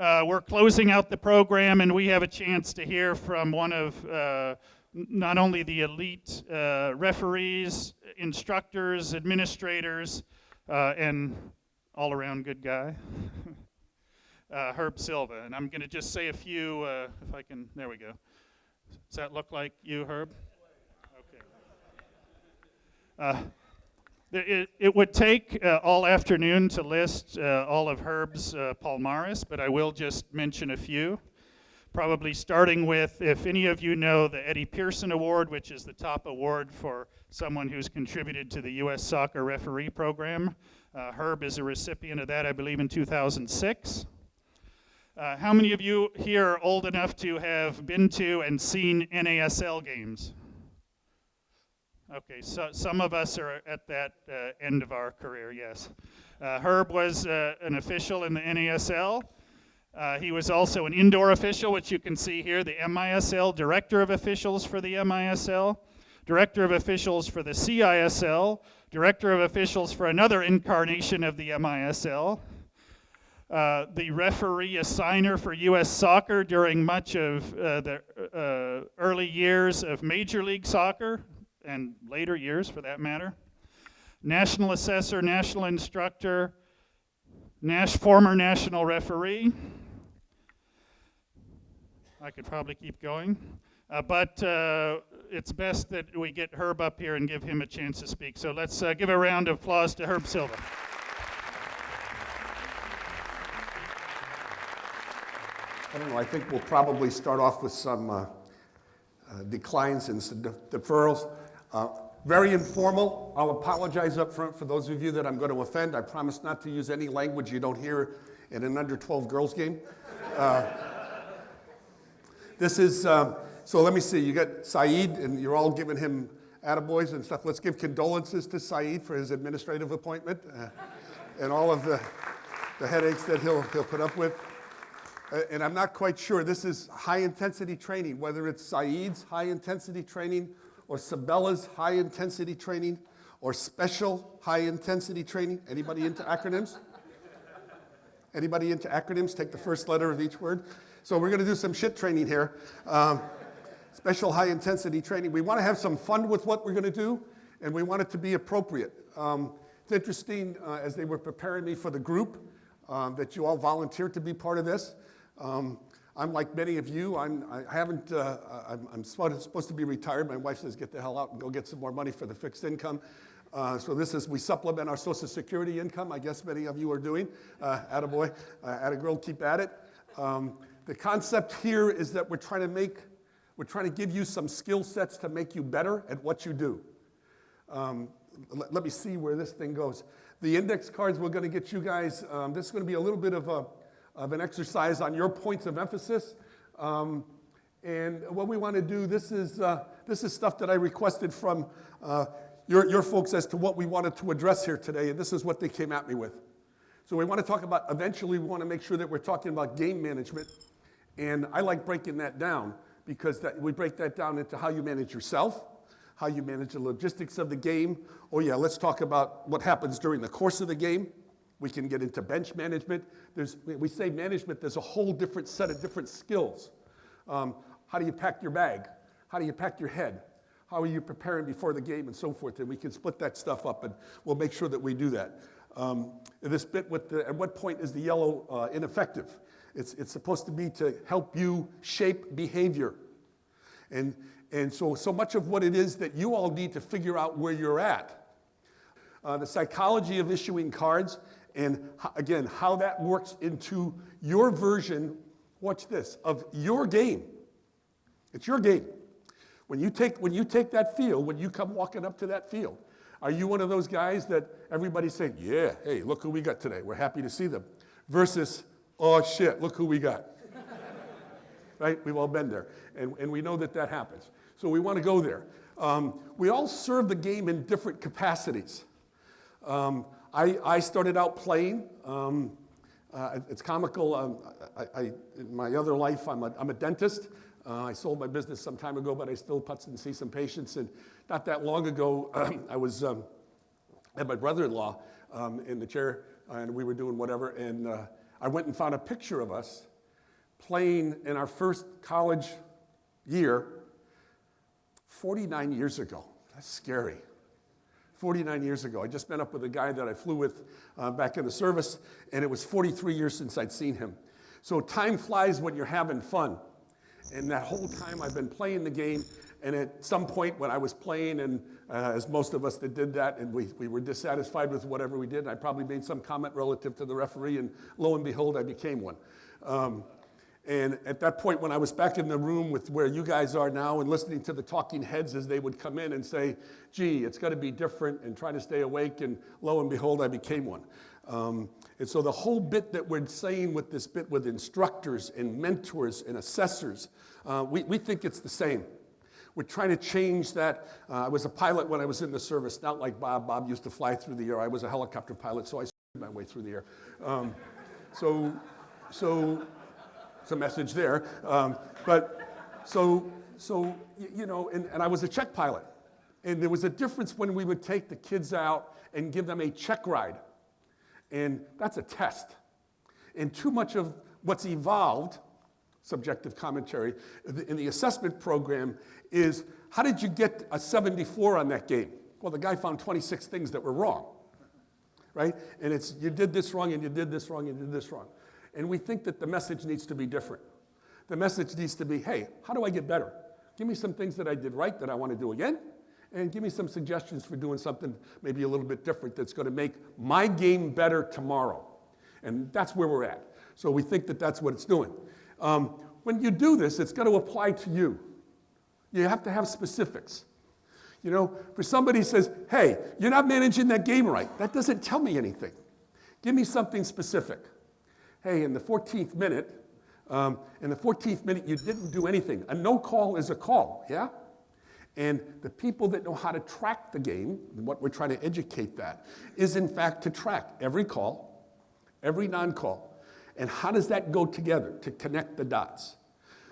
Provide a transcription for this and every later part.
We're closing out the program, and we have a chance to hear from one of not only the elite referees, instructors, administrators, and all-around good guy, Herb Silva. And I'm going to just say a few, if I can, there we go. Does that look like you, Herb? Okay. It would take all afternoon to list all of Herb's palmares, but I will just mention a few. Probably starting with, if any of you know the Eddie Pearson Award, which is the top award for someone who's contributed to the U.S. Soccer Referee Program. Herb is a recipient of that, I believe, in 2006. How many of you here are old enough to have been to and seen NASL games? Okay, so some of us are at that end of our career, yes. Herb was an official in the NASL. He was also an indoor official, which you can see here, the MISL, Director of Officials for the MISL, Director of Officials for the CISL, Director of Officials for another incarnation of the MISL, the referee assigner for U.S. Soccer during much of the early years of Major League Soccer, and later years for that matter. National assessor, national instructor, former national referee. I could probably keep going, but it's best that we get Herb up here and give him a chance to speak. So let's give a round of applause to Herb Silva. I don't know, I think we'll probably start off with some declines and some deferrals. Very informal. I'll apologize up front for those of you that I'm going to offend. I promise not to use any language you don't hear in an under 12 girls game. This is, so let me see, you got Saeed, and you're all giving him attaboys and stuff. Let's give condolences to Saeed for his administrative appointment and all of the headaches that he'll put up with. And I'm not quite sure, this is high-intensity training, whether it's Saeed's high-intensity training or Sabella's high-intensity training or special high-intensity training. Anybody into acronyms? Anybody into acronyms? Take the first letter of each word. So we're going to do some shit training here. Special high-intensity training. We want to have some fun with what we're going to do, and we want it to be appropriate. It's interesting, as they were preparing me for the group, that you all volunteered to be part of this. I'm like many of you. I'm supposed to be retired. My wife says, get the hell out and go get some more money for the fixed income. So we supplement our Social Security income. I guess many of you are doing. Attaboy, attagirl, keep at it. The concept here is that we're trying to give you some skill sets to make you better at what you do. Let me see where this thing goes. The index cards we're going to get you guys, this is going to be a little bit of an exercise on your points of emphasis. And what we want to do, this is stuff that I requested from your folks as to what we wanted to address here today, and this is what they came at me with. So we want to talk about, eventually we want to make sure that we're talking about game management, and I like breaking that down because we break that down into how you manage yourself, how you manage the logistics of the game. Oh yeah, let's talk about what happens during the course of the game. We can get into bench management. We say management, there's a whole different set of different skills. How do you pack your bag? How do you pack your head? How are you preparing before the game and so forth? And we can split that stuff up, and we'll make sure that we do that. This bit at what point is the yellow ineffective? It's supposed to be to help you shape behavior. And so much of what it is that you all need to figure out where you're at. The psychology of issuing cards, and again, how that works into your version, watch this, of your game. It's your game. When you take that field, when you come walking up to that field, are you one of those guys that everybody's saying, yeah, hey, look who we got today, we're happy to see them, versus, oh shit, look who we got. Right? We've all been there, and we know that happens. So we want to go there. We all serve the game in different capacities. I started out playing. It's comical. In my other life, I'm a dentist. I sold my business some time ago, but I still putz and see some patients. And not that long ago, I was had my brother-in-law in the chair, and we were doing whatever. And I went and found a picture of us playing in our first college year 49 years ago. That's scary. 49 years ago. I just met up with a guy that I flew with back in the service, and it was 43 years since I'd seen him. So time flies when you're having fun. And that whole time I've been playing the game, and at some point when I was playing, and as most of us that did that, and we were dissatisfied with whatever we did, and I probably made some comment relative to the referee, and lo and behold, I became one. And at that point, when I was back in the room with where you guys are now and listening to the talking heads as they would come in and say, gee, it's got to be different, and try to stay awake, and lo and behold, I became one. And so the whole bit that we're saying with this bit with instructors and mentors and assessors, we think it's the same. We're trying to change that. I was a pilot when I was in the service, not like Bob. Bob used to fly through the air. I was a helicopter pilot, so I my way through the air. So it's a message there. You know, and I was a check pilot. And there was a difference when we would take the kids out and give them a check ride. And that's a test. And too much of what's evolved, subjective commentary, in the assessment program is, how did you get a 74 on that game? Well, the guy found 26 things that were wrong, right? And it's, you did this wrong, and you did this wrong, and you did this wrong. And we think that the message needs to be different. The message needs to be, hey, how do I get better? Give me some things that I did right that I want to do again, and give me some suggestions for doing something maybe a little bit different that's going to make my game better tomorrow. And that's where we're at. So we think that that's what it's doing. When you do this, it's got to apply to you. You have to have specifics. You know, for somebody who says, hey, you're not managing that game right, that doesn't tell me anything. Give me something specific. Hey, in the 14th minute, you didn't do anything. A no call is a call, yeah? And the people that know how to track the game, and what we're trying to educate that, is in fact to track every call, every non-call. And how does that go together to connect the dots?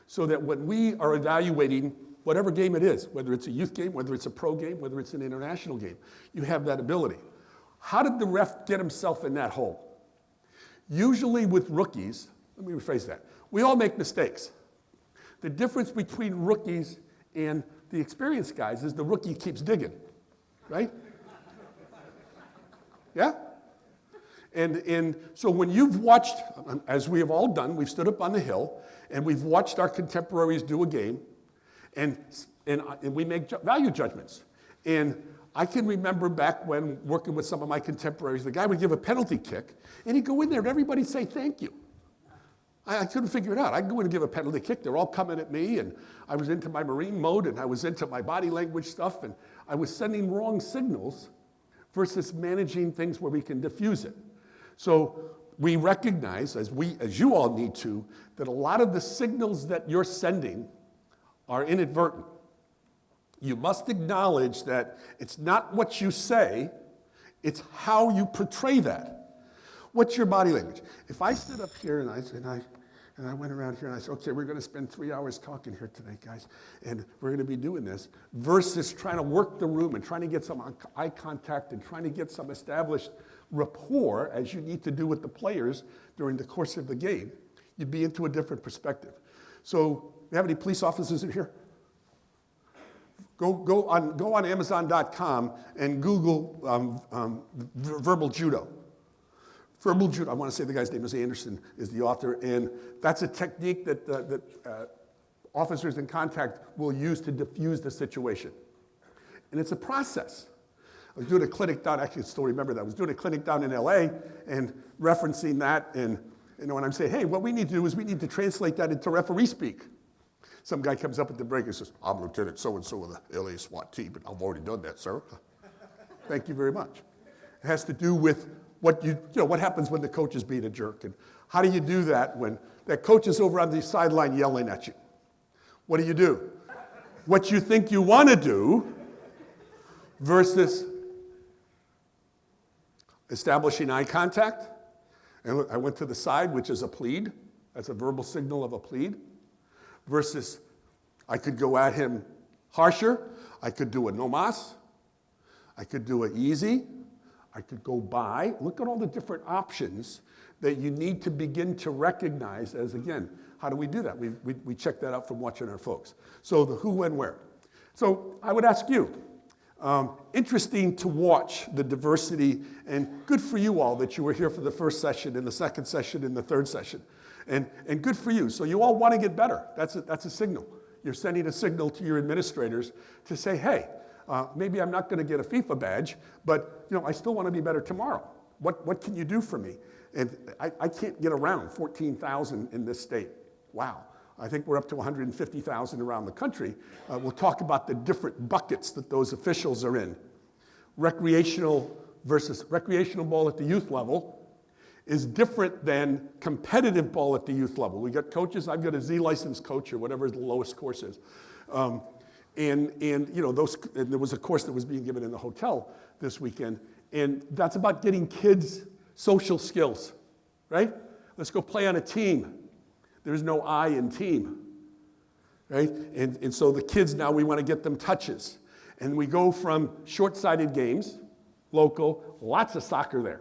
So that when we are evaluating whatever game it is, whether it's a youth game, whether it's a pro game, whether it's an international game, you have that ability. How did the ref get himself in that hole? Usually with rookies, let me rephrase that, we all make mistakes. The difference between rookies and the experienced guys is the rookie keeps digging, right? Yeah? And so when you've watched, as we have all done, we've stood up on the hill, and we've watched our contemporaries do a game, and we make value judgments. And I can remember back when working with some of my contemporaries, the guy would give a penalty kick, and he'd go in there and everybody'd say thank you. I couldn't figure it out. I'd go in and give a penalty kick. They're all coming at me, and I was into my Marine mode, and I was into my body language stuff, and I was sending wrong signals versus managing things where we can diffuse it. So we recognize, as you all need to, that a lot of the signals that you're sending are inadvertent. You must acknowledge that it's not what you say, it's how you portray that. What's your body language? If I stood up here and I went around here and I said, okay, we're going to spend 3 hours talking here today, guys, and we're going to be doing this, versus trying to work the room and trying to get some eye contact and trying to get some established rapport, as you need to do with the players during the course of the game, you'd be into a different perspective. So, do you have any police officers in here? Go on Amazon.com and Google verbal judo. Verbal judo, I want to say the guy's name is Anderson, is the author, and that's a technique that officers in contact will use to diffuse the situation. And it's a process. I was doing a clinic down, actually I still remember that, I was doing a clinic down in LA and referencing that, and you know, when I'm saying, hey, what we need to do is we need to translate that into referee speak. Some guy comes up at the break and says, I'm Lieutenant so-and-so of the LA SWAT team, but I've already done that, sir. Thank you very much. It has to do with what what happens when the coach is being a jerk, and how do you do that when that coach is over on the sideline yelling at you? What do you do? What you think you want to do versus establishing eye contact. And look, I went to the side, which is a plead. That's a verbal signal of a plead. Versus I could go at him harsher. I could do a no mas. I could do it easy. I could go by. Look at all the different options that you need to begin to recognize as, again, how do we do that? We check that out from watching our folks. So the who, when, where. So I would ask you, interesting to watch the diversity, and good for you all that you were here for the first session and the second session and the third session. And good for you. So you all want to get better. That's a signal. You're sending a signal to your administrators to say, hey, maybe I'm not going to get a FIFA badge, but I still want to be better tomorrow. What can you do for me? And I can't get around 14,000 in this state. Wow. I think we're up to 150,000 around the country. We'll talk about the different buckets that those officials are in. Recreational ball at the youth level is different than competitive ball at the youth level. We got coaches. I've got a Z licensed coach or whatever the lowest course is. And there was a course that was being given in the hotel this weekend, and that's about getting kids social skills, right? Let's go play on a team. There's no I in team, right? And so the kids now, we want to get them touches. And we go from short-sided games, local, lots of soccer there.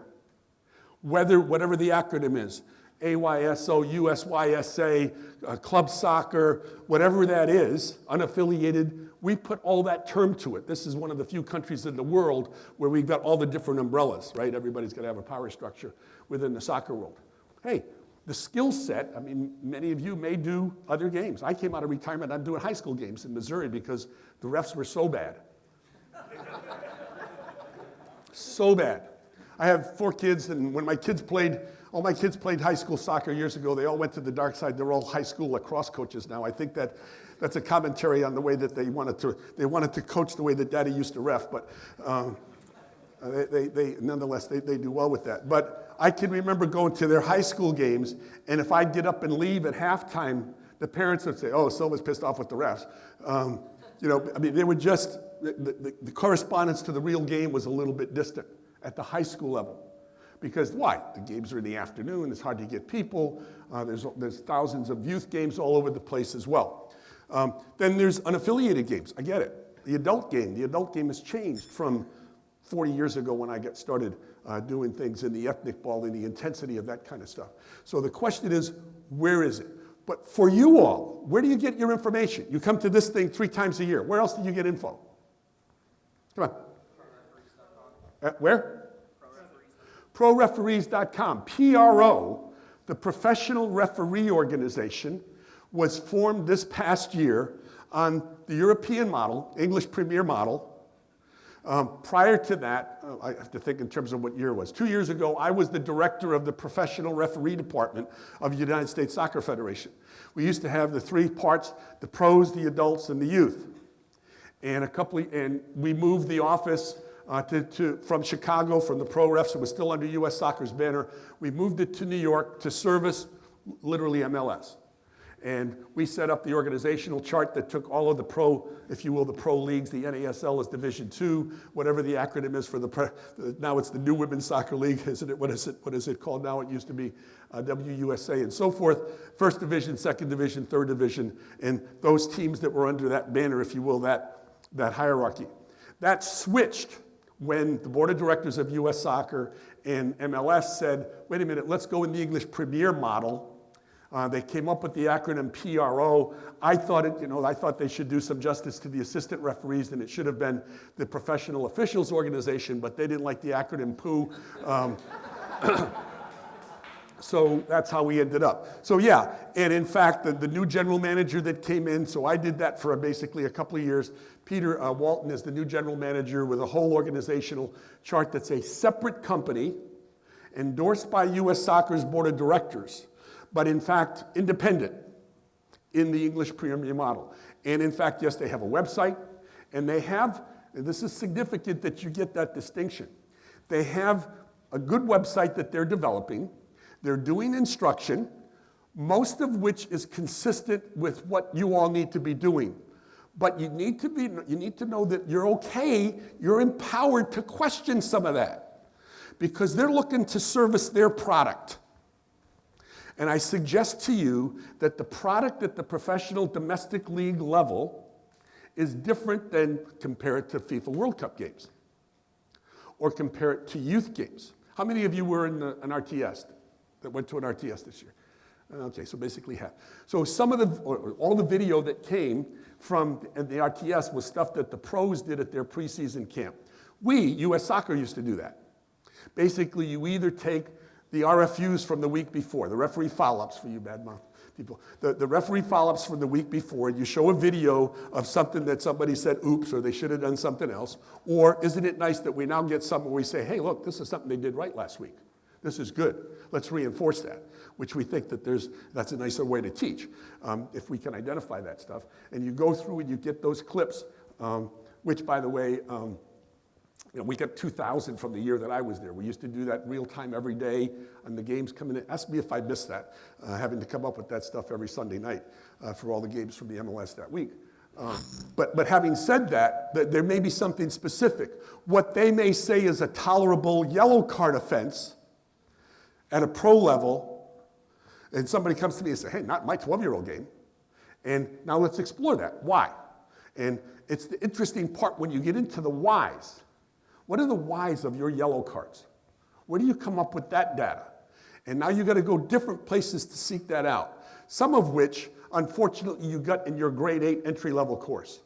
Whatever the acronym is, AYSO, USYSA, club soccer, whatever that is, unaffiliated, we put all that term to it. This is one of the few countries in the world where we've got all the different umbrellas, right? Everybody's got to have a power structure within the soccer world. Hey, the skill set, I mean, many of you may do other games. I came out of retirement, I'm doing high school games in Missouri because the refs were so bad. So bad. I have 4 kids, and when all my kids played high school soccer years ago, they all went to the dark side. They're all high school lacrosse coaches now. I think that's a commentary on the way that they wanted to coach the way that Daddy used to ref, but nonetheless, they do well with that. But I can remember going to their high school games, and if I'd get up and leave at halftime, the parents would say, oh, Silva's pissed off with the refs. They were just, the correspondence to the real game was a little bit distant at the high school level. Because why? The games are in the afternoon, it's hard to get people, there's thousands of youth games all over the place as well. Then there's unaffiliated games, I get it. The adult game has changed from 40 years ago when I got started doing things in the ethnic ball and the intensity of that kind of stuff. So the question is, where is it? But for you all, where do you get your information? You come to this thing 3 times a year. Where else do you get info? Come on. Where? ProReferees.com. PRO, the Professional Referee Organization, was formed this past year on the European model, English Premier model. Prior to that, I have to think in terms of what year it was. 2 years ago, I was the director of the Professional Referee Department of the United States Soccer Federation. We used to have the 3 parts, the pros, the adults, and the youth. And we moved the office from Chicago, from the pro refs. It was still under U.S. Soccer's banner. We moved it to New York to service literally MLS. And we set up the organizational chart that took all of the pro, if you will, the pro leagues. The NASL is Division II, whatever the acronym is for now it's the New Women's Soccer League, isn't it? What is it called now? It used to be WUSA and so forth. First Division, Second Division, Third Division, and those teams that were under that banner, if you will, that hierarchy. That switched when the board of directors of U.S. Soccer and MLS said, wait a minute, let's go in the English Premier model. They came up with the acronym PRO. I thought they should do some justice to the assistant referees, and it should have been the Professional Officials Organization, but they didn't like the acronym POO. So that's how we ended up. So yeah, and in fact, the new general manager that came in, so I did that for basically a couple of years. Peter Walton is the new general manager with a whole organizational chart that's a separate company, endorsed by U.S. Soccer's board of directors, but in fact, independent in the English Premier model. And in fact, yes, they have a website, and they have, and this is significant that you get that distinction, they have a good website that they're developing. They're doing instruction, most of which is consistent with what you all need to be doing. But you need to know that you're okay, you're empowered to question some of that, because they're looking to service their product. And I suggest to you that the product at the professional domestic league level is different than compare it to FIFA World Cup games or compare it to youth games. How many of you were in an RTS, that went to an RTS this year? Okay, so basically half. So some of the, or all the video that came from the RTS was stuff that the pros did at their preseason camp. We, U.S. Soccer, used to do that. Basically, you either take the RFUs from the week before, the referee follow-ups for you badmouth people, the referee follow-ups from the week before, and you show a video of something that somebody said, oops, or they should have done something else, or isn't it nice that we now get something where we say, hey, look, this is something they did right last week. This is good. Let's reinforce that, which we think that that's a nicer way to teach, if we can identify that stuff. And you go through and you get those clips, which, by the way, we got 2,000 from the year that I was there. We used to do that real time every day, and the games coming in. Ask me if I missed that, having to come up with that stuff every Sunday night for all the games from the MLS that week. But having said that, there may be something specific. What they may say is a tolerable yellow card offense at a pro level, and somebody comes to me and says, hey, not my 12-year-old game. And now let's explore that. Why? And it's the interesting part when you get into the whys. What are the whys of your yellow cards? Where do you come up with that data? And now you've got to go different places to seek that out. Some of which, unfortunately, you got in your grade 8 entry-level course.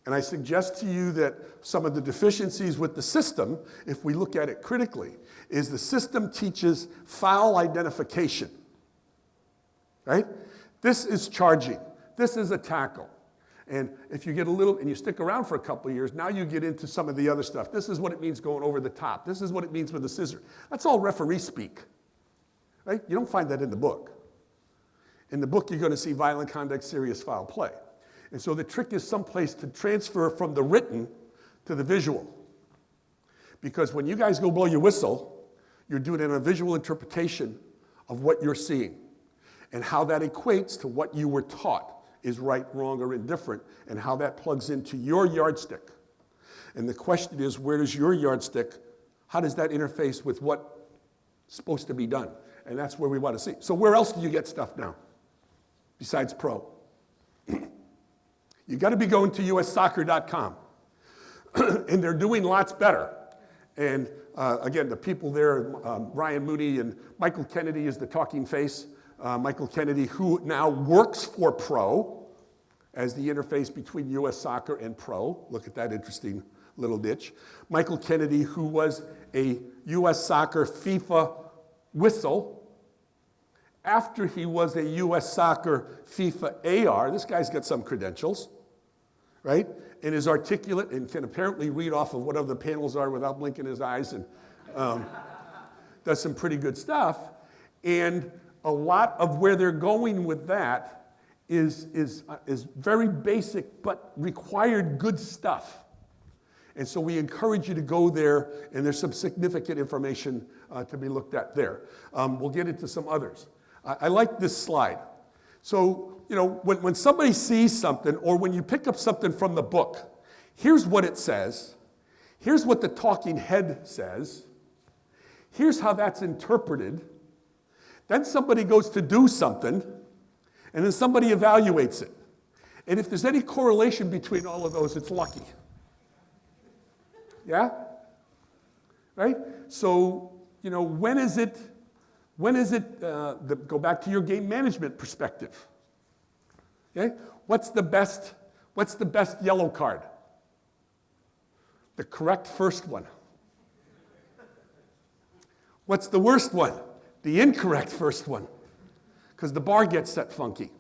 And I suggest to you that some of the deficiencies with the system, if we look at it critically, is the system teaches foul identification, right? This is charging. This is a tackle. And if you get a little, and you stick around for a couple of years, now you get into some of the other stuff. This is what it means going over the top. This is what it means with the scissor. That's all referee speak, right? You don't find that in the book. In the book, you're going to see violent conduct, serious foul play. And so the trick is someplace to transfer from the written to the visual. Because when you guys go blow your whistle, you're doing it in a visual interpretation of what you're seeing and how that equates to what you were taught is right, wrong, or indifferent, and how that plugs into your yardstick. And the question is, where does your yardstick, how does that interface with what's supposed to be done? And that's where we want to see. So where else do you get stuff now besides pro? You got to be going to ussoccer.com. And they're doing lots better. And again, the people there, Ryan Mooney and Michael Kennedy is the talking face. Michael Kennedy, who now works for pro as the interface between U.S. Soccer and pro. Look at that interesting little ditch. Michael Kennedy, who was a U.S. Soccer FIFA whistle. After he was a U.S. Soccer FIFA AR, this guy's got some credentials, right? And is articulate and can apparently read off of whatever the panels are without blinking his eyes, and does some pretty good stuff. And a lot of where they're going with that is very basic but required good stuff. And so we encourage you to go there, and there's some significant information to be looked at there. We'll get into some others. I like this slide. So, when somebody sees something, or when you pick up something from the book, here's what it says. Here's what the talking head says. Here's how that's interpreted. Then somebody goes to do something, and then somebody evaluates it. And if there's any correlation between all of those, it's lucky. Yeah? Right? So, when is it, go back to your game management perspective. Okay? What's the best yellow card? The correct first one. What's the worst one? The incorrect first one, because the bar gets set funky.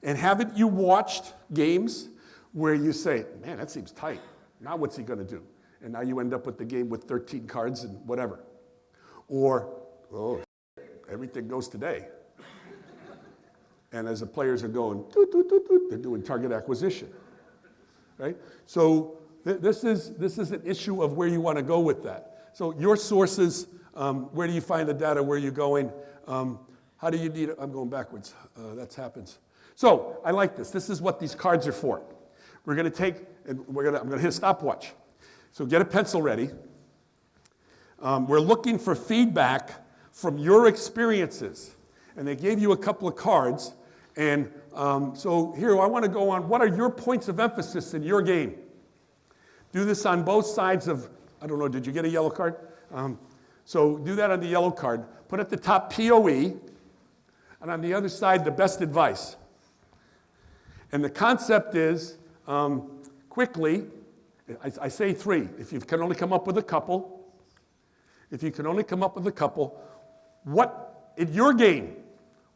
And haven't you watched games where you say, man, that seems tight. Now what's he going to do? And now you end up with the game with 13 cards and whatever. Or, oh, everything goes today. And as the players are going, doot, doot, doot, doot, they're doing target acquisition, right? So this is an issue of where you want to go with that. So your sources, where do you find the data? Where are you going? How do you need it? I'm going backwards. That happens. So I like this. This is what these cards are for. We're going to take, and I'm going to hit a stopwatch. So get a pencil ready. We're looking for feedback from your experiences. And they gave you a couple of cards. And so here, I want to go on, what are your points of emphasis in your game? Do this on both sides of, I don't know, did you get a yellow card? So do that on the yellow card. Put at the top POE, and on the other side, the best advice. And the concept is, quickly, I say 3. If you can only come up with a couple, what, in your game,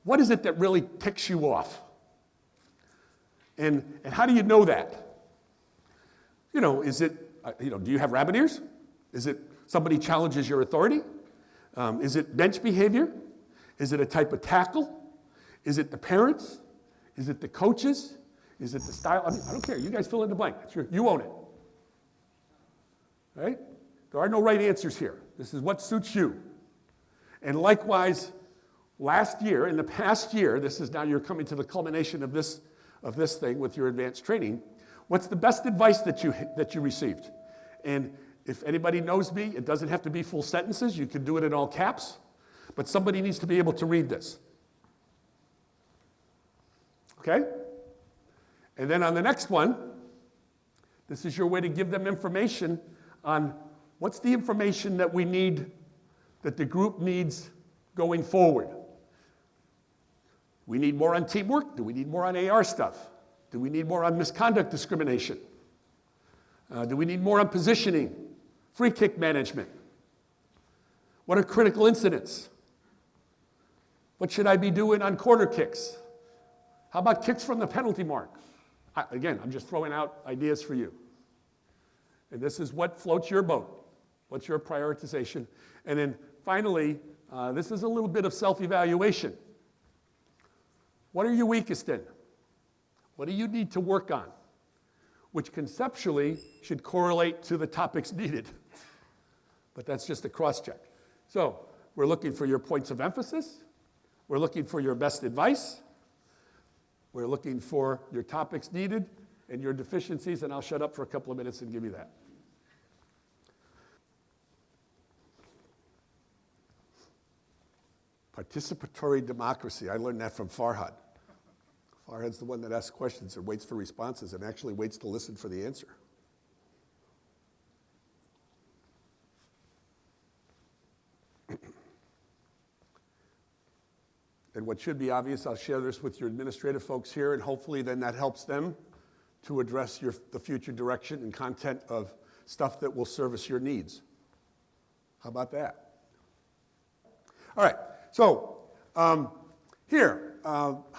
what is it that really ticks you off? And how do you know that? Is it, do you have rabbit ears? Is it somebody challenges your authority? Is it bench behavior? Is it a type of tackle? Is it the parents? Is it the coaches? Is it the style? I don't care. You guys fill in the blank. You own it. Right? There are no right answers here. This is what suits you. And likewise, in the past year, this is now you're coming to the culmination of this thing with your advanced training. What's the best advice that you received? And if anybody knows me, it doesn't have to be full sentences. You can do it in all caps. But somebody needs to be able to read this. Okay? And then on the next one, this is your way to give them information on what's the information that we need, that the group needs going forward. We need more on teamwork? Do we need more on AR stuff? Do we need more on misconduct discrimination? Do we need more on positioning? Free kick management? What are critical incidents? What should I be doing on corner kicks? How about kicks from the penalty mark? Again, I'm just throwing out ideas for you. And this is what floats your boat. What's your prioritization? And then finally, this is a little bit of self-evaluation. What are you weakest in? What do you need to work on? Which conceptually should correlate to the topics needed. But that's just a cross-check. So we're looking for your points of emphasis. We're looking for your best advice. We're looking for your topics needed and your deficiencies, and I'll shut up for a couple of minutes and give you that. Participatory democracy. I learned that from Farhad. Farhad's the one that asks questions and waits for responses and actually waits to listen for the answer. And what should be obvious, I'll share this with your administrative folks here, and hopefully then that helps them to address the future direction and content of stuff that will service your needs. How about that? All right, so how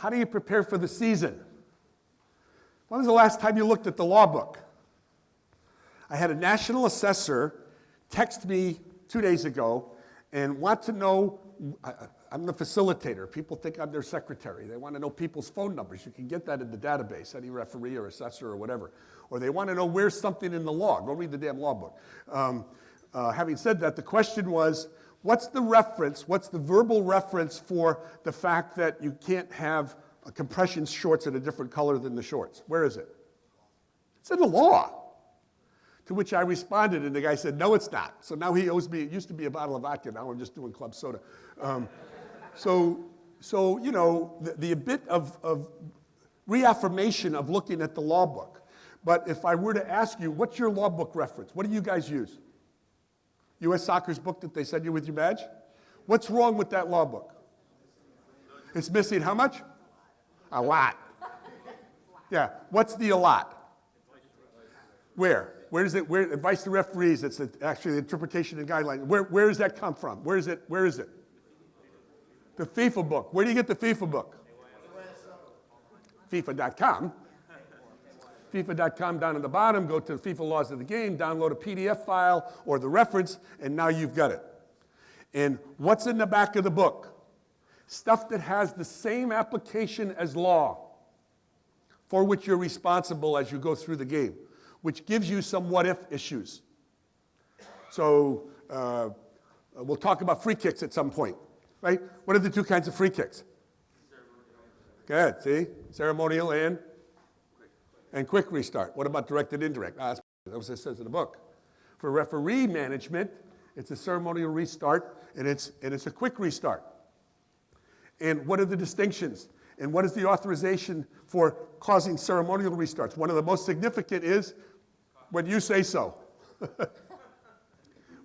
do you prepare for the season? When was the last time you looked at the law book? I had a national assessor text me 2 days ago and want to know, I'm the facilitator. People think I'm their secretary. They want to know people's phone numbers. You can get that in the database, any referee or assessor or whatever. Or they want to know where's something in the law. Go read the damn law book. Having said that, the question was, what's the reference, what's the verbal reference for the fact that you can't have compression shorts in a different color than the shorts? Where is it? It's in the law. To which I responded, and the guy said, no, it's not. So now he owes me, it used to be a bottle of vodka, now I'm just doing club soda. So you know, the bit of reaffirmation of looking at the law book. But if I were to ask you, what's your law book reference? What do you guys use? U.S. Soccer's book that they send you with your badge? What's wrong with that law book? It's missing how much? A lot. Yeah, what's the a lot? Where? Where is it? Where advice to referees? It's actually the interpretation and guideline. Where does that come from? Where is it? Where is it? The FIFA book. Where do you get the FIFA book? FIFA.com. FIFA.com down at the bottom. Go to the FIFA laws of the game. Download a PDF file or the reference, and now you've got it. And what's in the back of the book? Stuff that has the same application as law, for which you're responsible as you go through the game, which gives you some what-if issues. So we'll talk about free kicks at some point, right? What are the two kinds of free kicks? Good, see? Ceremonial and quick restart. What about direct and indirect? That's what it says in the book. For referee management, it's a ceremonial restart, and it's a quick restart. And what are the distinctions? And what is the authorization for causing ceremonial restarts? One of the most significant is when you say so.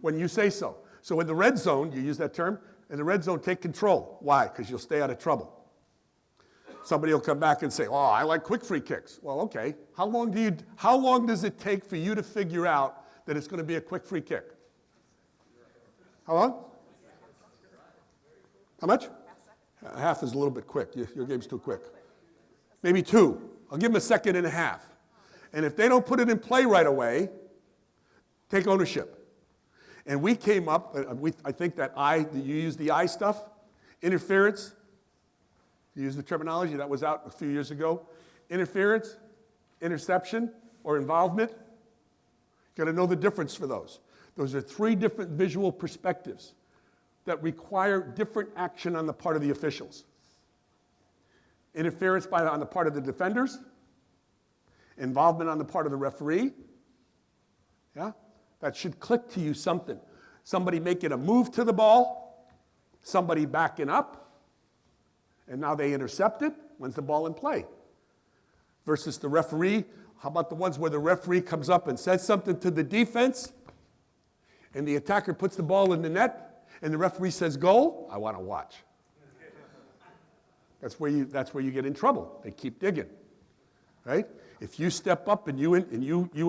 When you say so. So in the red zone, you use that term, in the red zone, take control. Why? Because you'll stay out of trouble. Somebody will come back and say, oh, I like quick free kicks. Well, okay. How long does it take for you to figure out that it's going to be a quick free kick? How long? How much? Half is a little bit quick. Your game's too quick. Maybe 2. I'll give them a second and a half. And if they don't put it in play right away, take ownership. And we came up, I think that you use the I stuff, interference. You use the terminology that was out a few years ago. Interference, interception, or involvement. You've got to know the difference for those. Those are 3 different visual perspectives that require different action on the part of the officials. Interference on the part of the defenders, involvement on the part of the referee. Yeah? That should click to you something. Somebody making a move to the ball, somebody backing up, and now they intercept it. When's the ball in play? Versus the referee, how about the ones where the referee comes up and says something to the defense, and the attacker puts the ball in the net, and the referee says, goal? I want to watch. That's where you get in trouble. They keep digging, right? If you step up and you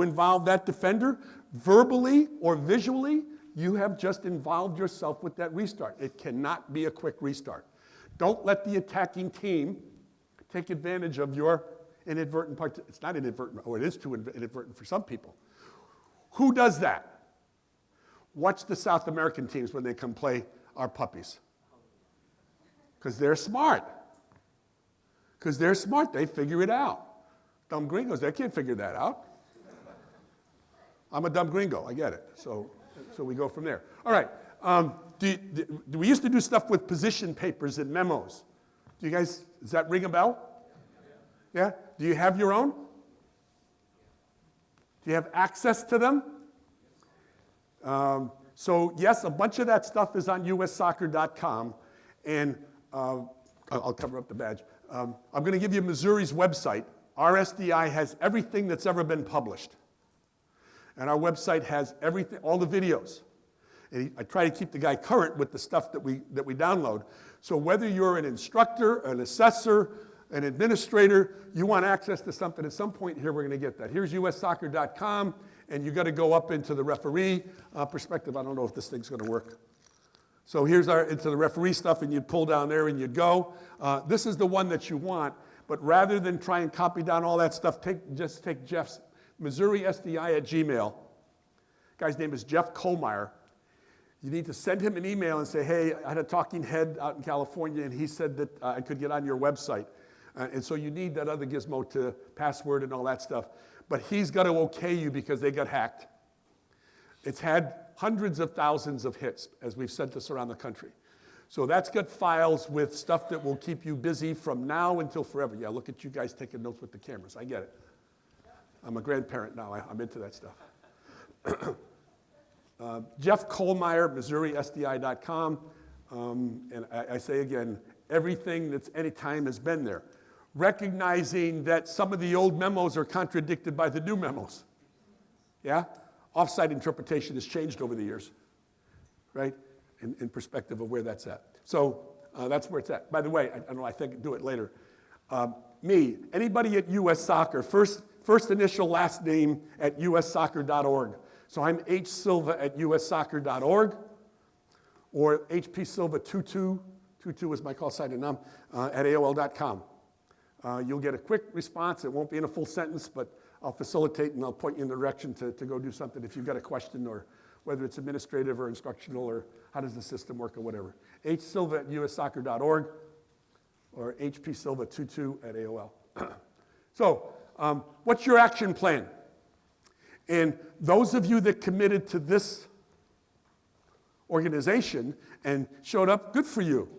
involve that defender, verbally or visually, you have just involved yourself with that restart. It cannot be a quick restart. Don't let the attacking team take advantage of your inadvertent part. It's not inadvertent, or it is too inadvertent for some people. Who does that? Watch the South American teams when they come play our puppies. Because they're smart. They figure it out. Dumb gringos, they can't figure that out. I'm a dumb gringo, I get it. So we go from there. All right, we used to do stuff with position papers and memos. Does that ring a bell? Yeah? Do you have your own? Do you have access to them? So yes, a bunch of that stuff is on ussoccer.com, and I'll cover up the badge. I'm going to give you Missouri's website. RSDI has everything that's ever been published. And our website has everything, all the videos. And I try to keep the guy current with the stuff that we download. So whether you're an instructor, an assessor, an administrator, you want access to something at some point here, we're going to get that. Here's ussoccer.com, and you got to go up into the referee perspective. I don't know if this thing's going to work. So here's into the referee stuff, and you'd pull down there and you'd go. This is the one that you want, but rather than try and copy down all that stuff, just take Jeff's MissouriSDI@gmail. Guy's name is Jeff Kohlmeyer. You need to send him an email and say, hey, I had a talking head out in California, and he said that I could get on your website. And so you need that other gizmo to password and all that stuff. But he's got to okay you because they got hacked. It's had hundreds of thousands of hits as we've sent this around the country. So that's got files with stuff that will keep you busy from now until forever. Yeah, look at you guys taking notes with the cameras. I get it. I'm a grandparent now. I'm into that stuff. Jeff Kohlmeyer, MissouriSDI.com. And I say again, everything that's any time has been there. Recognizing that some of the old memos are contradicted by the new memos. Yeah? Offsite interpretation has changed over the years, right? In perspective of where that's at. So that's where it's at. By the way, I don't know, I think do it later. Anybody at US Soccer, first initial, last name at ussoccer.org. So I'm H. Silva at ussoccer.org, or HP Silva 22 is my call sign, and I'm at AOL.com. You'll get a quick response. It won't be in a full sentence, but I'll facilitate and I'll point you in the direction to go do something if you've got a question, or whether it's administrative or instructional, or how does the system work or whatever. H. Silva at ussoccer.org, or HP Silva 22 at AOL. So what's your action plan? And those of you that committed to this organization and showed up, good for you.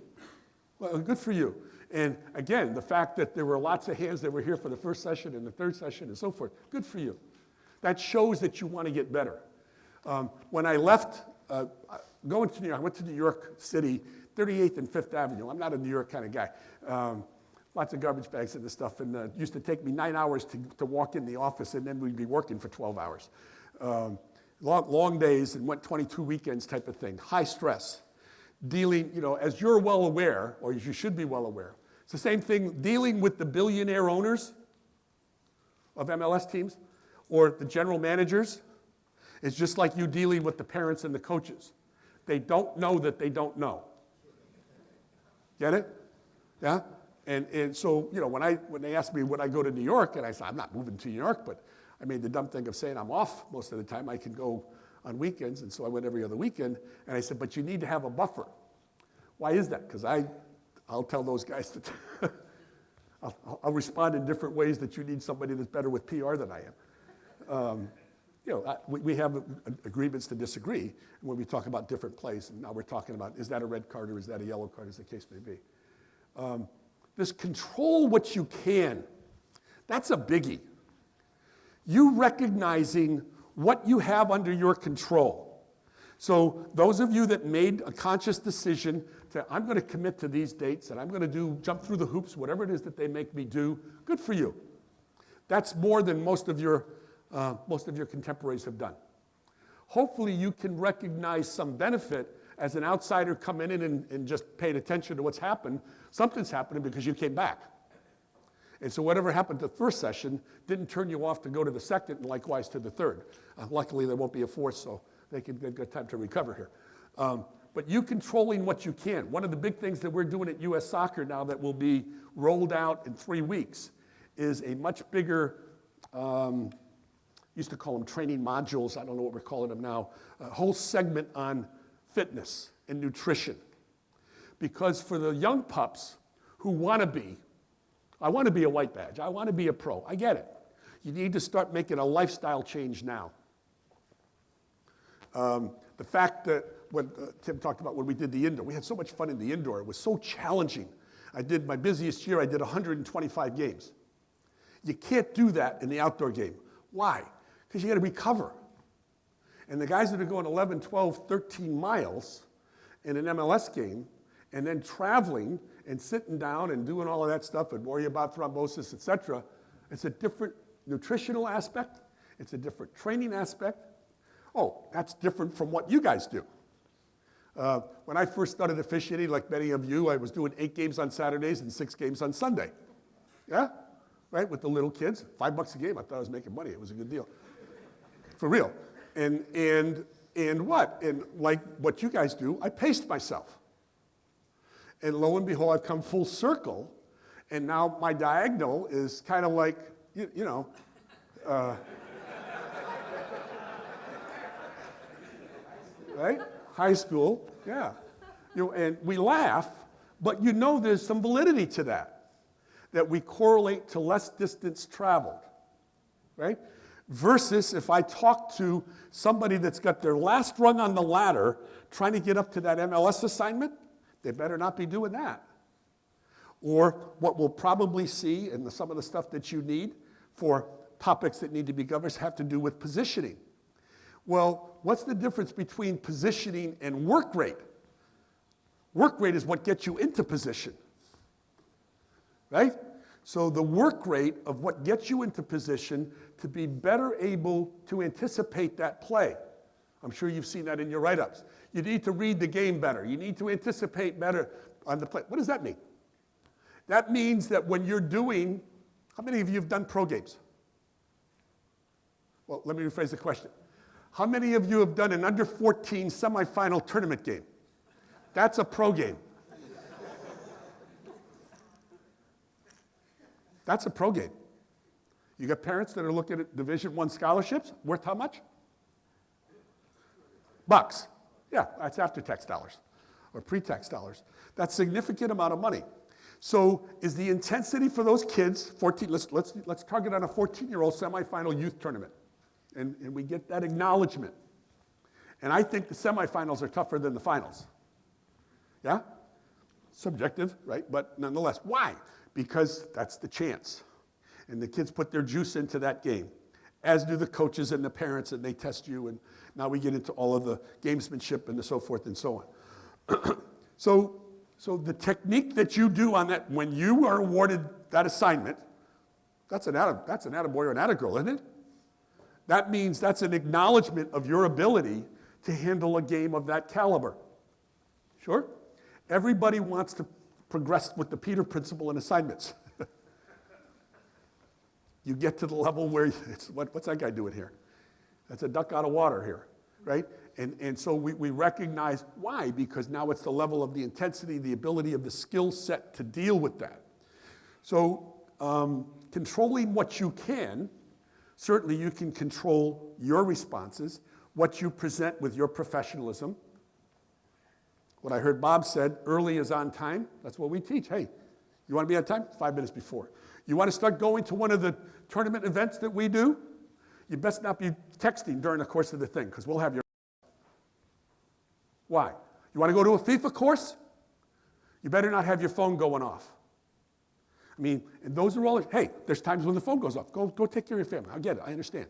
Well, good for you. And again, the fact that there were lots of hands that were here for the first session and the third session and so forth, good for you. That shows that you want to get better. When I left, going to New York, I went to New York City, 38th and 5th Avenue. I'm not a New York kind of guy. Lots of garbage bags and this stuff, and it used to take me 9 hours to walk in the office, and then we'd be working for 12 hours. Long days, and went 22 weekends type of thing. High stress. Dealing, as you're well aware, or you should be well aware, It's the same thing dealing with the billionaire owners of MLS teams or the general managers. It's just like you dealing with the parents and the coaches. They don't know that they don't know. Get it? Yeah? And so, you know, when they asked me would I go to New York, and I said, I'm not moving to New York, but I made the dumb thing of saying I'm off most of the time. I can go on weekends, and so I went every other weekend. And I said, but you need to have a buffer. Why is that? Because I'll tell those guys that I'll respond in different ways that you need somebody that's better with PR than I am. You know, we have agreements to disagree when we talk about different plays. And now we're talking about, is that a red card or is that a yellow card, as the case may be. This control what you can. That's a biggie. You recognizing what you have under your control. So those of you that made a conscious decision to, I'm going to commit to these dates and I'm going to jump through the hoops, whatever it is that they make me do, good for you. That's more than most of your contemporaries have done. Hopefully you can recognize some benefit as an outsider coming in and just paying attention to what's happened. Something's happening because you came back. And so whatever happened to the first session didn't turn you off to go to the second and likewise to the third. Luckily there won't be a fourth, so they can get good time to recover here. But you controlling what you can. One of the big things that we're doing at US Soccer now that will be rolled out in 3 weeks is a much bigger, used to call them training modules, I don't know what we're calling them now, a whole segment on fitness and nutrition. Because for the young pups who want to be, I want to be a white badge, I want to be a pro, I get it. You need to start making a lifestyle change now. The fact that when Tim talked about when we did the indoor, we had so much fun in the indoor, it was so challenging. I did my busiest year, I did 125 games. You can't do that in the outdoor game. Why? Because you got to recover. And the guys that are going 11, 12, 13 miles in an MLS game and then traveling and sitting down and doing all of that stuff and worry about thrombosis, et cetera, it's a different nutritional aspect. It's a different training aspect. Oh, that's different from what you guys do. When I first started officiating, like many of you, I was doing 8 games on Saturdays and 6 games on Sunday. Yeah? Right, with the little kids, $5 a game. I thought I was making money. It was a good deal. For real. And what? And like what you guys do, I paced myself. And lo and behold, I've come full circle. And now my diagonal is kind of like, you know, right? High school, yeah. You know, and we laugh, but you know there's some validity to that we correlate to less distance traveled, right? Versus if I talk to somebody that's got their last rung on the ladder trying to get up to that MLS assignment, they better not be doing that. Or what we'll probably see, and some of the stuff that you need for topics that need to be covered have to do with positioning. Well, what's the difference between positioning and work rate? Work rate is what gets you into position, right? So the work rate of what gets you into position to be better able to anticipate that play. I'm sure you've seen that in your write-ups. You need to read the game better. You need to anticipate better on the play. What does that mean? That means that when you're doing, how many of you have done pro games? Well, let me rephrase the question. How many of you have done an under 14 semifinal tournament game? That's a pro game. That's a pro game. You got parents that are looking at Division I scholarships, worth how much? $. Yeah, that's after-tax dollars or pre-tax dollars. That's a significant amount of money. So is the intensity for those kids, 14, let's target on a 14-year-old semifinal youth tournament. And we get that acknowledgement. And I think the semifinals are tougher than the finals. Yeah? Subjective, right? But nonetheless, why? Because that's the chance. And the kids put their juice into that game, as do the coaches and the parents, and they test you. And now we get into all of the gamesmanship and the so forth and so on. So the technique that you do on that, when you are awarded that assignment, that's an attaboy or an attagirl, isn't it? That means that's an acknowledgement of your ability to handle a game of that caliber. Sure? Everybody wants to progressed with the Peter principle in assignments. You get to the level where it's, what's that guy doing here? That's a duck out of water here, right? And so we recognize why, because now it's the level of the intensity, the ability of the skill set to deal with that. So controlling what you can, certainly you can control your responses, what you present with your professionalism. What I heard Bob said, early is on time. That's what we teach. Hey, you want to be on time? 5 minutes before. You want to start going to one of the tournament events that we do? You best not be texting during the course of the thing, because we'll have your... Why? You want to go to a FIFA course? You better not have your phone going off. I mean, and those are all... Hey, there's times when the phone goes off. Go take care of your family. I get it. I understand.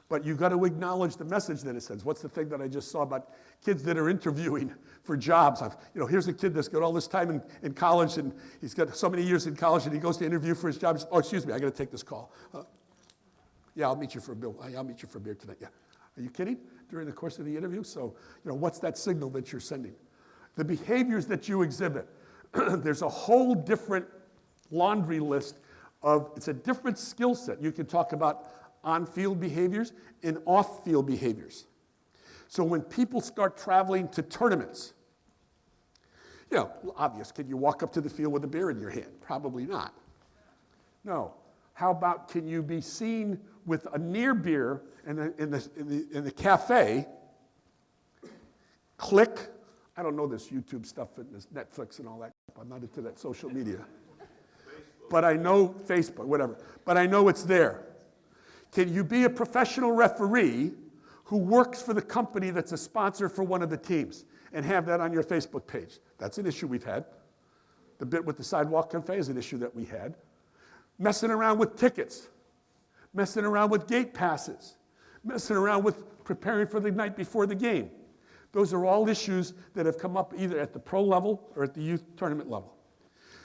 But you've got to acknowledge the message that it sends. What's the thing that I just saw about kids that are interviewing for jobs? Here's a kid that's got all this time in college, and he's got so many years in college, and he goes to interview for his job. Oh, excuse me, I got to take this call. Yeah, I'll meet you for a bill. I'll meet you for a beer tonight. Yeah. Are you kidding? During the course of the interview? So, what's that signal that you're sending? The behaviors that you exhibit. There's a whole different laundry list of, it's a different skill set. You can talk about on-field behaviors and off-field behaviors. So when people start traveling to tournaments, obvious, can you walk up to the field with a beer in your hand? Probably not. No. How about, can you be seen with a near beer in the cafe, click, I don't know this YouTube stuff and this Netflix and all that. I'm not into that social media. But I know Facebook, whatever. But I know it's there. Can you be a professional referee who works for the company that's a sponsor for one of the teams and have that on your Facebook page? That's an issue we've had. The bit with the sidewalk cafe is an issue that we had. Messing around with tickets, messing around with gate passes, messing around with preparing for the night before the game. Those are all issues that have come up either at the pro level or at the youth tournament level.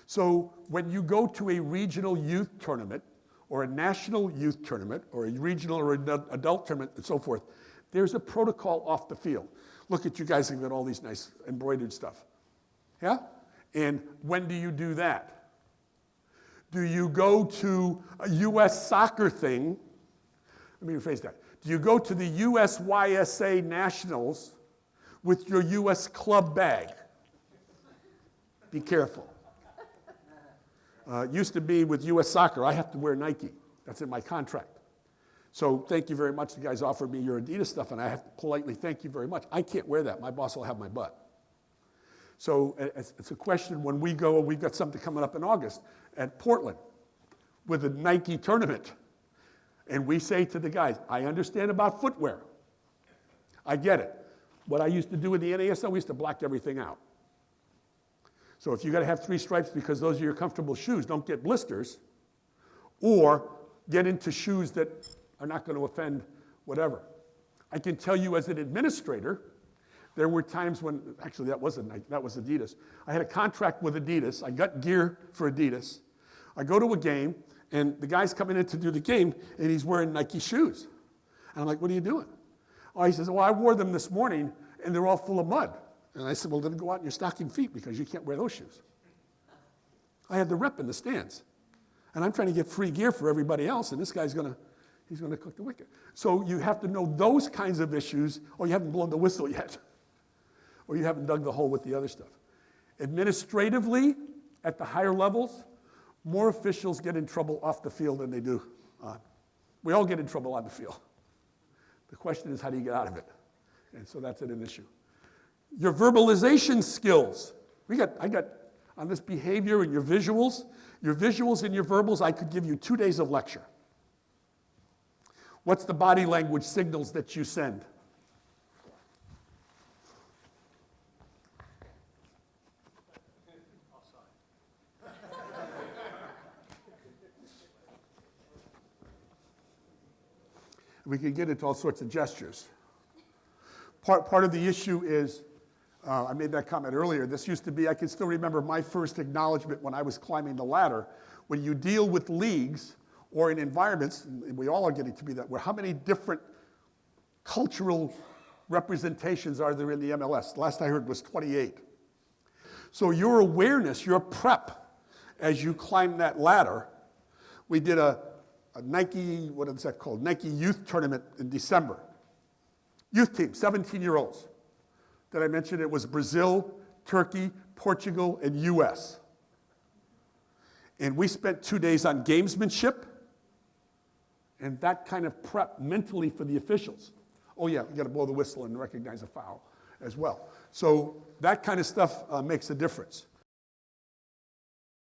So when you go to a regional youth tournament or a national youth tournament or a regional or adult tournament and so forth, there's a protocol off the field. Look at you guys have got all these nice embroidered stuff. Yeah? And when do you do that? Do you go to a U.S. soccer thing? Let me rephrase that. Do you go to the USYSA Nationals with your U.S. club bag? Be careful. Used to be with U.S. Soccer, I have to wear Nike. That's in my contract. So thank you very much. The guys offered me your Adidas stuff, and I have to politely thank you very much. I can't wear that. My boss will have my butt. So it's a question when we go, we've got something coming up in August at Portland with a Nike tournament. And we say to the guys, I understand about footwear. I get it. What I used to do in the NASL, we used to black everything out. So if you got to have 3 stripes because those are your comfortable shoes, don't get blisters, or get into shoes that are not going to offend whatever. I can tell you as an administrator, there were times when, actually that was Adidas. I had a contract with Adidas. I got gear for Adidas. I go to a game, and the guy's coming in to do the game, and he's wearing Nike shoes. And I'm like, what are you doing? Oh, he says, well, I wore them this morning, and they're all full of mud. And I said, well, then go out in your stocking feet because you can't wear those shoes. I had the rep in the stands. And I'm trying to get free gear for everybody else, and this guy's he's gonna cook the wicket. So you have to know those kinds of issues, or you haven't blown the whistle yet, or you haven't dug the hole with the other stuff. Administratively, at the higher levels, more officials get in trouble off the field than they do on. We all get in trouble on the field. The question is, how do you get out of it? And so that's an issue. Your verbalization skills. I got on this behavior and your visuals and your verbals, I could give you 2 days of lecture. What's the body language signals that you send? We can get into all sorts of gestures. Part of the issue is, I made that comment earlier, this used to be, I can still remember my first acknowledgement when I was climbing the ladder. When you deal with leagues or in environments, and we all are getting to be that, where how many different cultural representations are there in the MLS? Last I heard was 28. So your awareness, your prep, as you climb that ladder, we did a Nike, what is that called? Nike Youth Tournament in December. Youth team, 17-year-olds. Did I mention it was Brazil, Turkey, Portugal, and US? And we spent 2 days on gamesmanship and that kind of prep mentally for the officials. Oh yeah, we got to blow the whistle and recognize a foul as well. So that kind of stuff makes a difference.